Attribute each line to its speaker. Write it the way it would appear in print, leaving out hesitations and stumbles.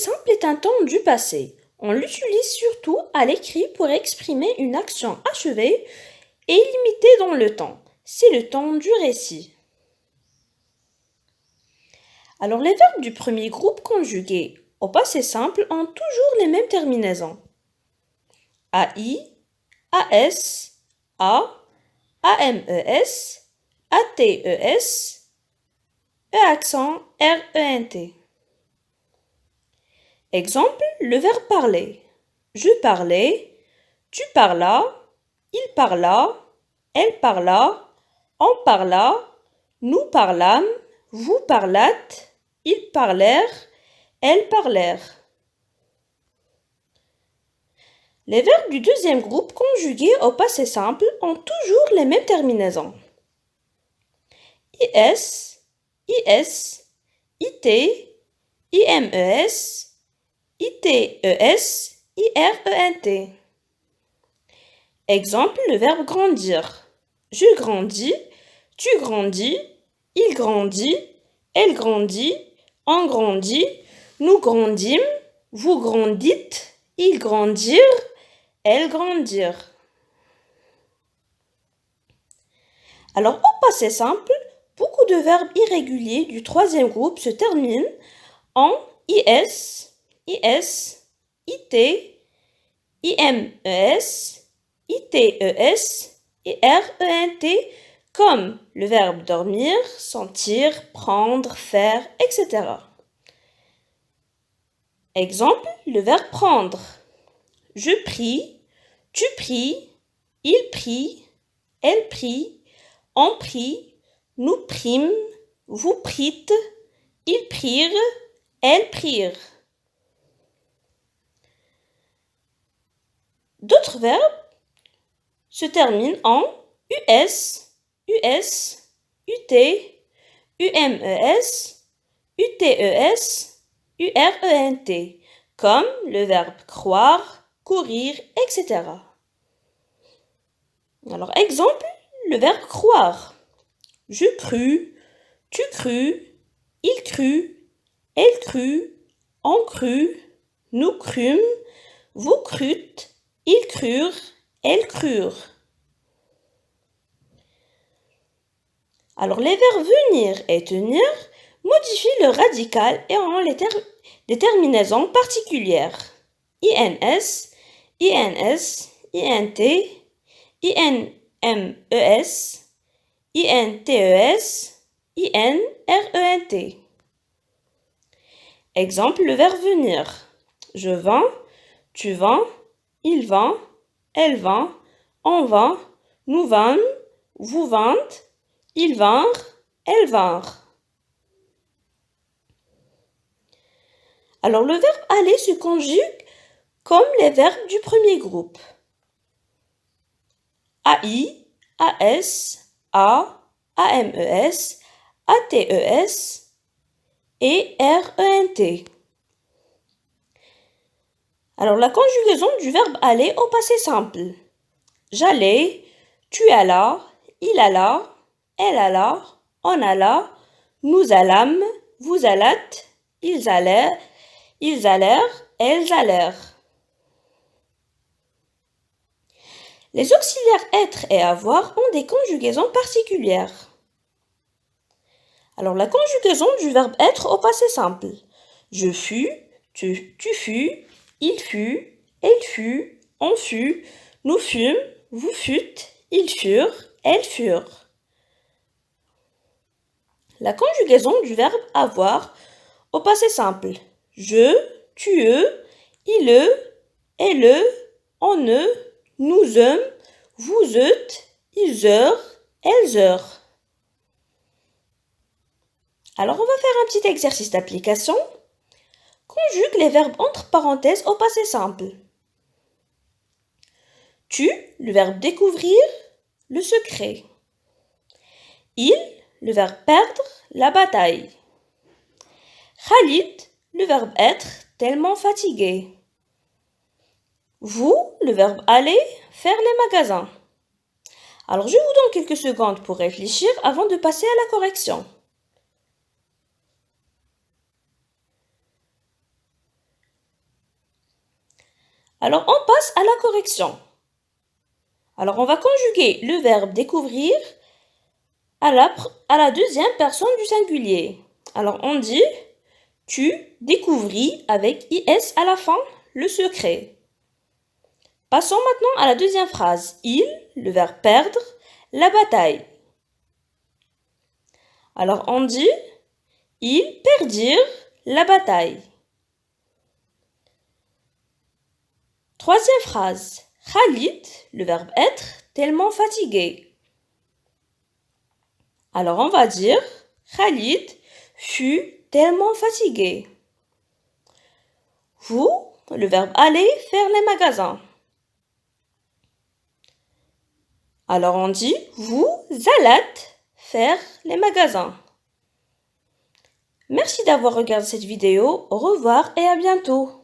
Speaker 1: simple est un temps du passé. On l'utilise surtout à l'écrit pour exprimer une action achevée et limitée dans le temps. C'est le temps du récit. Alors les verbes du premier groupe conjugués au passé simple ont toujours les mêmes terminaisons. AI, AS, A, AMES, ATES, E accent RENT. Exemple, le verbe parler. Je parlais, tu parlas, il parla, elle parla, on parla, nous parlâmes, vous parlâtes, ils parlèrent, elles parlèrent. Les verbes du deuxième groupe conjugués au passé simple ont toujours les mêmes terminaisons. IS, IS, IT, IMES, ITES, IRENT. Exemple, le verbe grandir. Je grandis, tu grandis, il grandit, elle grandit, on grandit, nous grandîmes, vous grandîtes, ils grandirent, elles grandirent. Alors, au passé simple, beaucoup de verbes irréguliers du troisième groupe se terminent en IS, IS, IT, IMES, ITES et RENT comme le verbe dormir, sentir, prendre, faire, etc. Exemple, le verbe prendre. Je prie, tu pries, il prie, elle prie, on prie, nous prîmes, vous prîtes, ils prirent, elles prirent. D'autres verbes se terminent en US, US, UT, UMES, UTES, URENT, comme le verbe croire, courir, etc. Alors, exemple, le verbe croire. Je crus, tu crus, il crut, elle crut, on crut, nous crûmes, vous crûtes, ils crurent, elles crurent. Alors les verbes venir et tenir modifient le radical et ont des terminaisons particulières. INS, INS, INT, INMES, INTES, INRENT. Exemple, le verbe venir. Je vins, tu vins, il vint, elle vint, on vint, nous vîmes, vous vîntes, ils vinrent, elles vinrent. Alors le verbe aller se conjugue comme les verbes du premier groupe. AI, AS, A, AMES, ATES et RENT. Alors la conjugaison du verbe aller au passé simple. J'allais, tu allas, il alla, elle alla, on alla, nous allâmes, vous allâtes, ils allèrent, elles allèrent. Les auxiliaires être et avoir ont des conjugaisons particulières. Alors la conjugaison du verbe être au passé simple. Je fus, tu fus, il fut, elle fut, on fut, nous fûmes, vous fûtes, ils furent, elles furent. La conjugaison du verbe avoir au passé simple. Je, tu, il, elle, on, nous eûmes, vous eûtes, ils eurent, elles eurent. Alors on va faire un petit exercice d'application. Conjugue les verbes entre parenthèses au passé simple. Tu, le verbe découvrir, le secret. Il, le verbe perdre, la bataille. Khalid, le verbe être, tellement fatigué. Vous, le verbe aller, faire les magasins. Alors je vous donne quelques secondes pour réfléchir avant de passer à la correction. Alors, on passe à la correction. Alors, on va conjuguer le verbe découvrir à la deuxième personne du singulier. Alors, on dit tu découvris avec IS à la fin le secret. Passons maintenant à la deuxième phrase. Il, le verbe perdre, la bataille. Alors, on dit ils perdirent la bataille. Troisième phrase. Khalid, le verbe être, tellement fatigué. Alors on va dire Khalid fut tellement fatigué. Vous, le verbe aller, faire les magasins. Alors on dit vous allez faire les magasins. Merci d'avoir regardé cette vidéo. Au revoir et à bientôt.